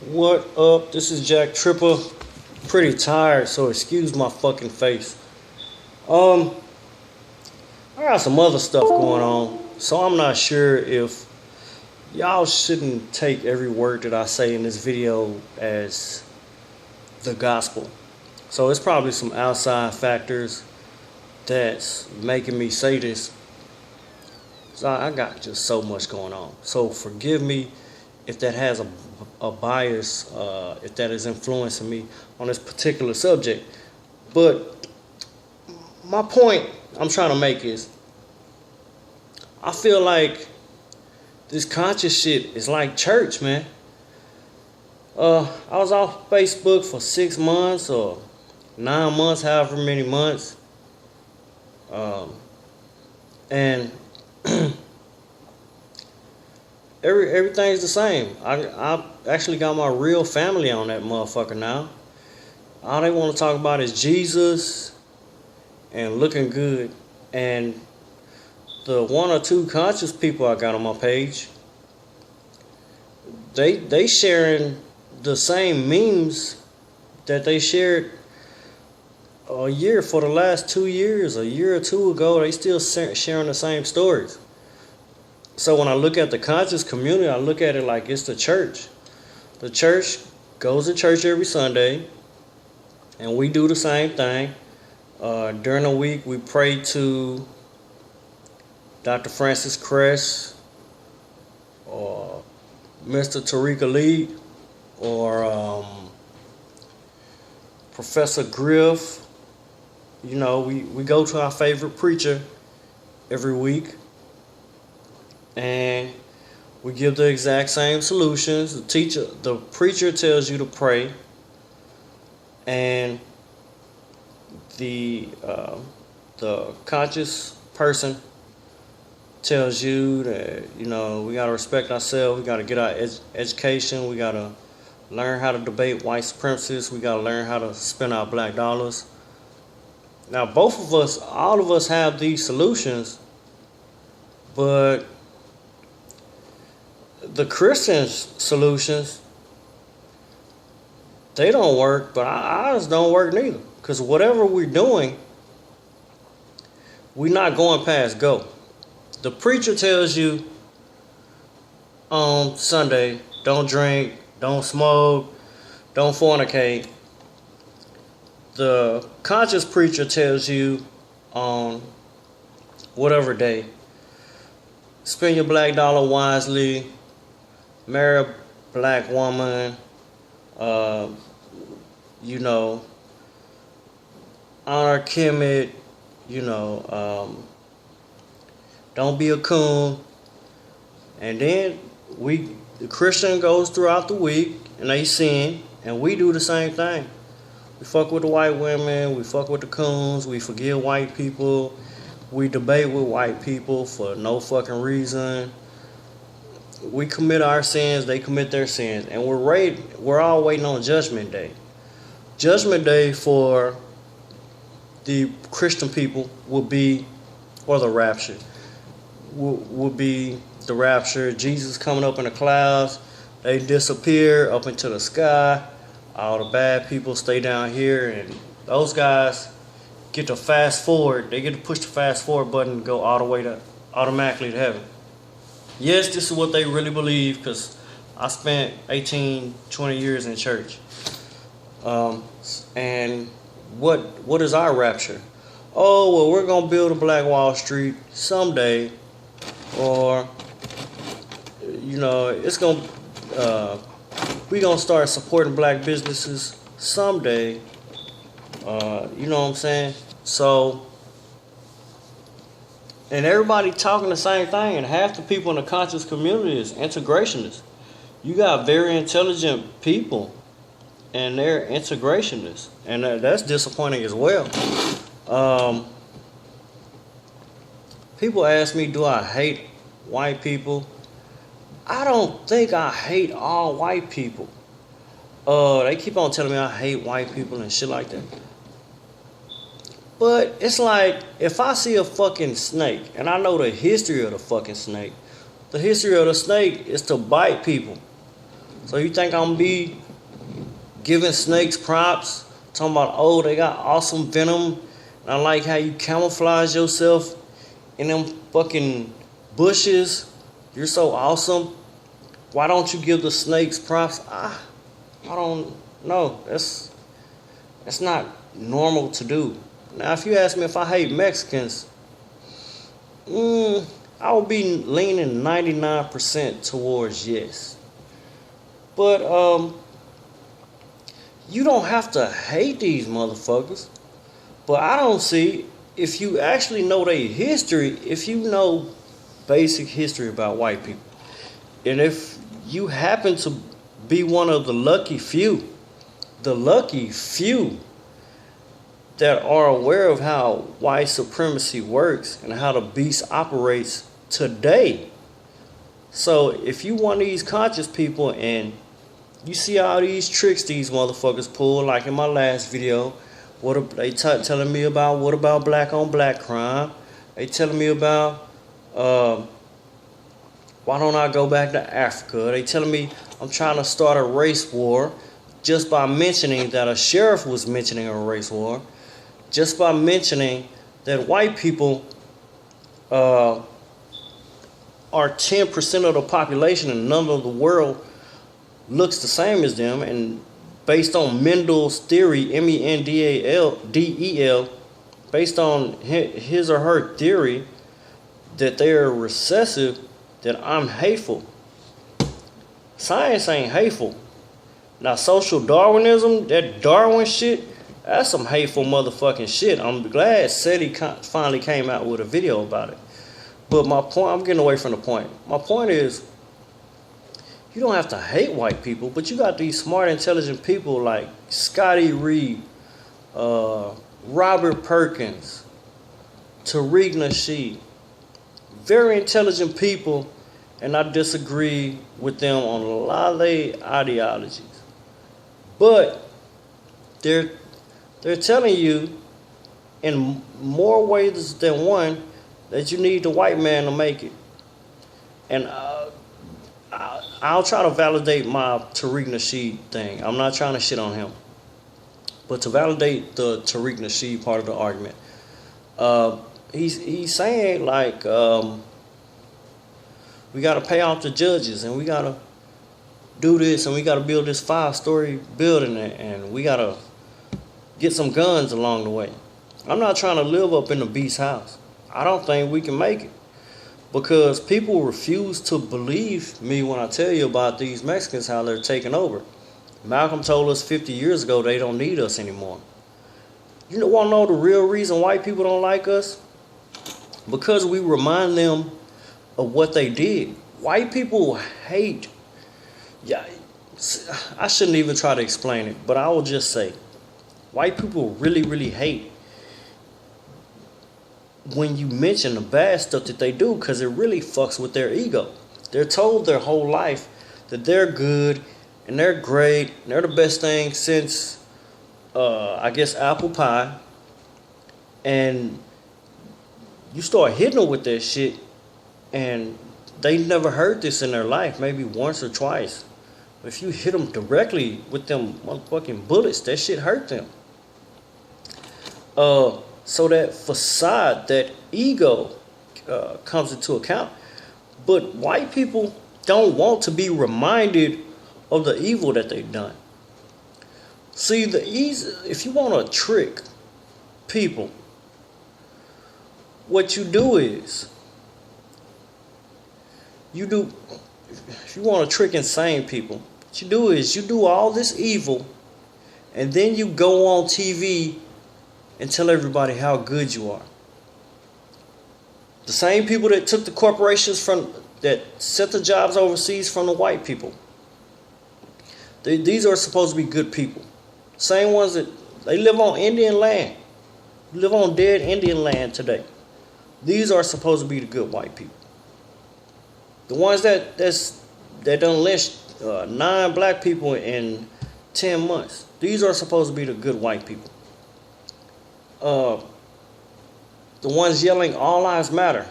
What up? This is Jack Tripper. Pretty tired, so excuse my fucking face. Um, I got some other stuff going on, so I'm not sure if y'all shouldn't take every word that I say in this video as the gospel. So it's probably some outside factors that's making me say this. So I got just so much going on. So forgive me if that has a bias, if that is influencing me on this particular subject. But my point I'm trying to make is I feel like this conscious shit is like church, man. I was off Facebook for 6 months or 9 months, however many months. Um, and everything's the same. I actually got my real family on that motherfucker now. All they want to talk about is Jesus and looking good. And the one or two conscious people I got on my page, they sharing the same memes that they shared a year for the last 2 years, a year or two ago. They still sharing the same stories. So when I look at the conscious community, I look at it like it's the church. The church goes to church every Sunday, and we do the same thing. During the week, we pray to Dr. Francis Cress or Mr. Tariq Ali or Professor Griff. You know, we go to our favorite preacher every week, and we give the exact same solutions. The preacher tells you to pray, and the conscious person tells you that, you know, we gotta respect ourselves. We gotta get our education. We gotta learn how to debate white supremacists. We gotta learn how to spend our black dollars. Now, both of us, all of us, have these solutions, but the Christians' solutions, they don't work, but ours don't work neither. Because whatever we're doing, we're not going past go. The preacher tells you on Sunday, don't drink, don't smoke, don't fornicate. The conscious preacher tells you on whatever day, spend your black dollar wisely, marry a black woman, you know, honor Kemet, you know, don't be a coon. And then the Christian goes throughout the week and they sin, and we do the same thing. We fuck with the white women, we fuck with the coons, we forgive white people, we debate with white people for no fucking reason. We commit our sins, they commit their sins, and we're all waiting on Judgment Day. Judgment Day for the Christian people will be, or the rapture, will be the rapture. Jesus coming up in the clouds, they disappear up into the sky. All the bad people stay down here, and those guys get to fast forward. They get to push the fast forward button and go all the way to automatically to heaven. Yes, this is what they really believe, because I spent 18, 20 years in church. And what is our rapture? Oh, well, we're going to build a Black Wall Street someday, or, you know, it's going to, we're going to start supporting black businesses someday. You know what I'm saying? So, and everybody talking the same thing, and half the people in the conscious community is integrationists. You got very intelligent people, and they're integrationists, and that's disappointing as well. People ask me, do I hate white people? I don't think I hate all white people. They keep on telling me I hate white people and shit like that. But it's like, if I see a fucking snake, and I know the history of the fucking snake, the history of the snake is to bite people. So you think I'm be giving snakes props, talking about, oh, they got awesome venom, and I like how you camouflage yourself in them fucking bushes. You're so awesome. Why don't you give the snakes props? I don't know. That's not normal to do. Now, if you ask me if I hate Mexicans, I would be leaning 99% towards yes. But you don't have to hate these motherfuckers. But I don't see, if you actually know their history, if you know basic history about white people, and if you happen to be one of the lucky few that are aware of how white supremacy works and how the beast operates today. So if you one of these conscious people and you see all these tricks these motherfuckers pull, like in my last video, what are they telling me about? What about black on black crime? They telling me about why don't I go back to Africa? They telling me I'm trying to start a race war just by mentioning that a sheriff was mentioning a race war, just by mentioning that white people are 10% of the population and none of the world looks the same as them, and based on Mendel's theory, Mendel, based on his or her theory that they are recessive, that I'm hateful. Science ain't hateful. Now, social Darwinism, that Darwin shit, that's some hateful motherfucking shit. I'm glad SETI finally came out with a video about it. But my point, I'm getting away from the point. My point is, you don't have to hate white people, but you got these smart, intelligent people like Scotty Reed, Robert Perkins, Tariq Nasheed. Very intelligent people, and I disagree with them on a lot of their ideologies. But they're telling you in more ways than one that you need the white man to make it. And I'll try to validate my Tariq Nasheed thing. I'm not trying to shit on him. But to validate the Tariq Nasheed part of the argument, he's saying like we got to pay off the judges, and we got to do this, and we got to build this 5-story building, and we got to get some guns along the way. I'm not trying to live up in the beast's house. I don't think we can make it, because people refuse to believe me when I tell you about these Mexicans, how they're taking over. Malcolm told us 50 years ago they don't need us anymore. You want to know the real reason white people don't like us? Because we remind them of what they did. White people hate. Yeah, I shouldn't even try to explain it, but I will just say, white people really, really hate when you mention the bad stuff that they do, because it really fucks with their ego. They're told their whole life that they're good and they're great and they're the best thing since, I guess, apple pie. And you start hitting them with that shit, and they never heard this in their life, maybe once or twice. But if you hit them directly with them motherfucking bullets, that shit hurt them. So that facade, that ego comes into account. But white people don't want to be reminded of the evil that they've done. See, if you want to trick people, what you do is, if you want to trick insane people, what you do is you do all this evil, and then you go on TV and tell everybody how good you are. The same people that took the corporations that set the jobs overseas from the white people. These are supposed to be good people. Same ones that they live on Indian land. Live on dead Indian land today. These are supposed to be the good white people. The ones that done lynched 9 black people in 10 months. These are supposed to be the good white people. The ones yelling all lives matter,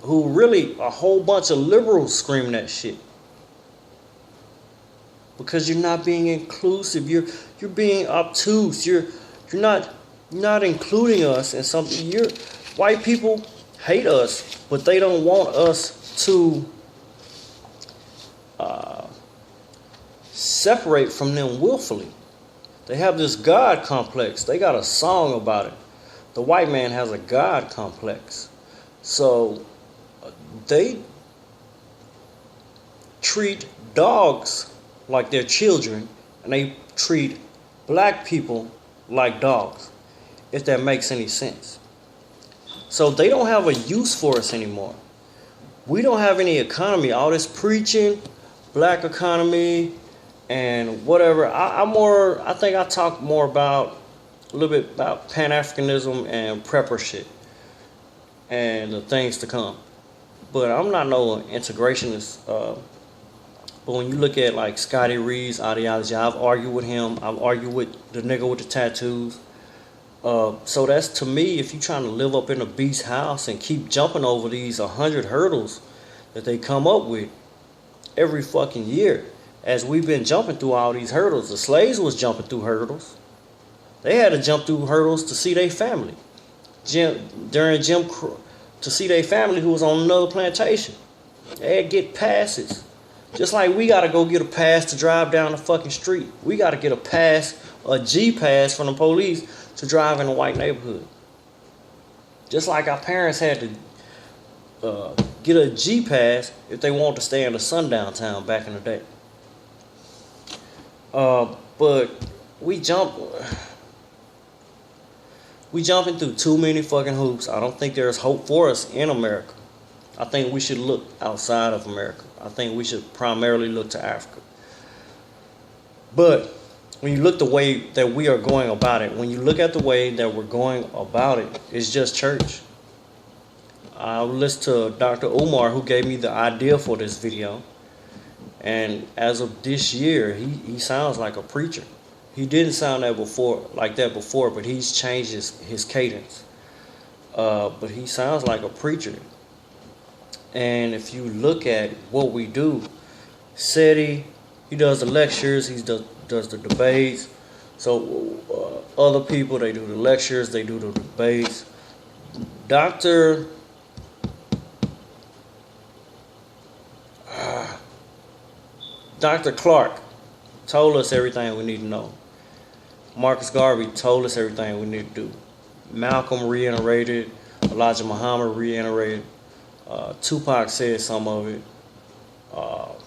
who really a whole bunch of liberals screaming that shit. because you're not being inclusive. You're being obtuse. You're not including us in something. White people hate us, but they don't want us to separate from them willfully. They have this God complex. They got a song about it. The white man has a God complex. So they treat dogs like they're children, and they treat black people like dogs, if that makes any sense. So they don't have a use for us anymore. We don't have any economy. All this preaching, black economy, and whatever. I think I talk more about a little bit about Pan-Africanism and prepper shit and the things to come. But I'm not no integrationist. But when you look at like Scotty Reed's ideology, I've argued with him. I've argued with the nigga with the tattoos. So that's, to me, if you're trying to live up in a beast's house and keep jumping over these 100 hurdles that they come up with every fucking year, as we've been jumping through all these hurdles. The slaves was jumping through hurdles. They had to jump through hurdles to see their family. During Jim Crow, to see their family who was on another plantation. They had to get passes. Just like we got to go get a pass to drive down the fucking street. We got to get a pass, a G pass from the police to drive in a white neighborhood. Just like our parents had to get a G pass if they wanted to stay in a sundown town back in the day. But we jumping through too many fucking hoops. I don't think there's hope for us in America. I think we should look outside of America. I think we should primarily look to Africa. But when you look the way that we are going about it, when you look at the way that we're going about it, it's just church. I listened to Dr. Umar, who gave me the idea for this video. And as of this year, he sounds like a preacher. He didn't sound like that before, but he's changed his cadence. But he sounds like a preacher. And if you look at what we do, SETI, he does the lectures, he does the debates. So other people, they do the lectures, they do the debates. Dr. Clark told us everything we need to know. Marcus Garvey told us everything we need to do. Malcolm reiterated. Elijah Muhammad reiterated. Tupac said some of it.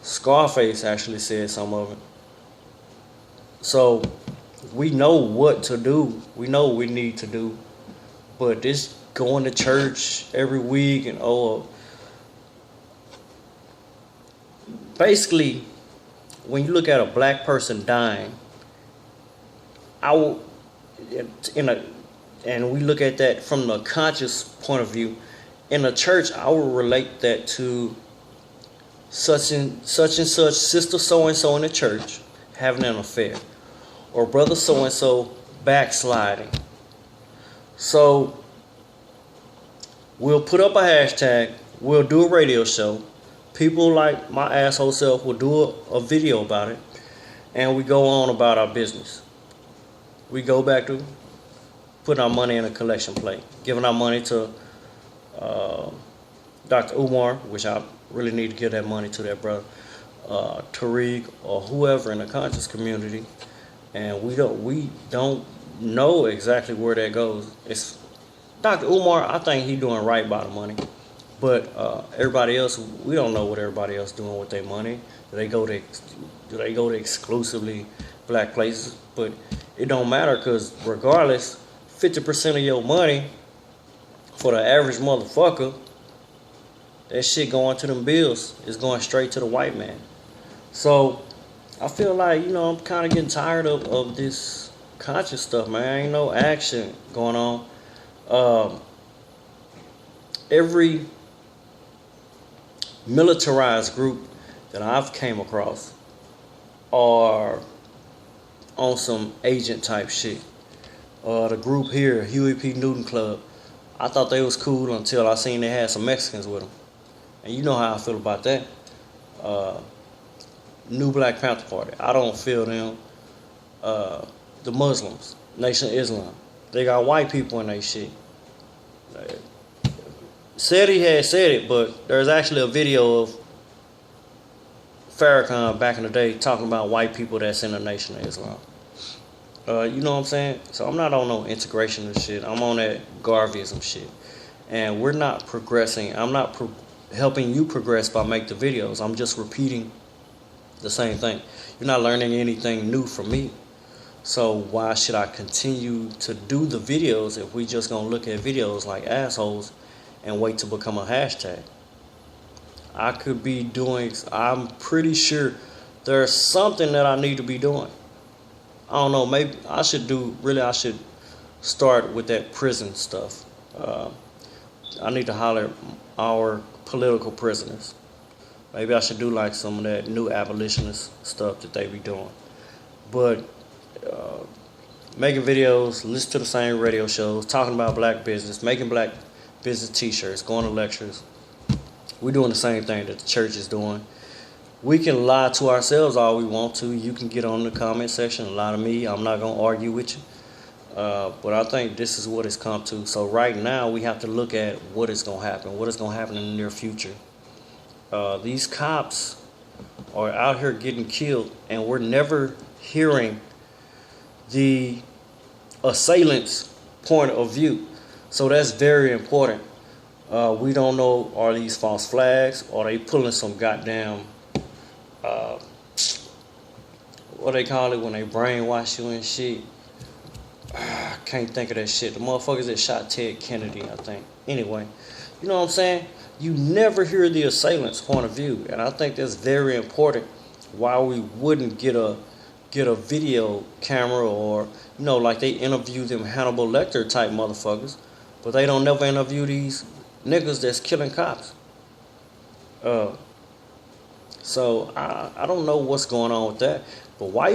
Scarface actually said some of it. So we know what to do. We know what we need to do. But this going to church every week and basically, when you look at a black person dying, and we look at that from the conscious point of view, in a church, I will relate that to such and such sister so and so in the church having an affair, or brother so and so backsliding. So we'll put up a hashtag, we'll do a radio show. People like my asshole self will do a video about it, and we go on about our business. We go back to putting our money in a collection plate, giving our money to Dr. Umar, which I really need to give that money to that brother, Tariq, or whoever in the conscious community, and we don't know exactly where that goes. It's Dr. Umar. I think he's doing right by the money. But everybody else, we don't know what everybody else doing with their money. Do they go to exclusively black places? But it don't matter, because regardless, 50% of your money for the average motherfucker, that shit going to them bills is going straight to the white man. So I feel like, I'm kind of getting tired of this conscious stuff, man. Ain't no action going on. Every militarized group that I've came across are on some agent type shit. The group here, Huey P. Newton Club, I thought they was cool until I seen they had some Mexicans with them. And you know how I feel about that. New Black Panther Party. I don't feel them. The Muslims, Nation of Islam, they got white people in their shit. Said he had said it, but there's actually a video of Farrakhan back in the day talking about white people that's in the Nation of Islam. You know what I'm saying? So I'm not on no integration and shit. I'm on that Garveyism shit. And we're not progressing. I'm not helping you progress by making the videos. I'm just repeating the same thing. You're not learning anything new from me. So why should I continue to do the videos if we just gonna look at videos like assholes and wait to become a hashtag? I could be doing, I'm pretty sure there's something that I need to be doing. I don't know, maybe I should start with that prison stuff. I need to holler our political prisoners. Maybe I should do like some of that new abolitionist stuff that they be doing. But making videos, listen to the same radio shows, talking about black business, making black business t-shirts, going to lectures. We're doing the same thing that the church is doing. We can lie to ourselves all we want to. You can get on the comment section and lie to me. I'm not going to argue with you. But I think this is what it's come to. So right now we have to look at what is going to happen. What is going to happen in the near future. These cops are out here getting killed, and we're never hearing the assailant's point of view. So that's very important. We don't know, are these false flags? Or are they pulling some goddamn, what they call it when they brainwash you and shit? I can't think of that shit. The motherfuckers that shot Ted Kennedy, I think. Anyway, you know what I'm saying? You never hear the assailant's point of view. And I think that's very important. Why we wouldn't get a video camera, or, you know, like they interview them Hannibal Lecter type motherfuckers, but they don't never interview these niggas that's killing cops. So I don't know what's going on with that, but white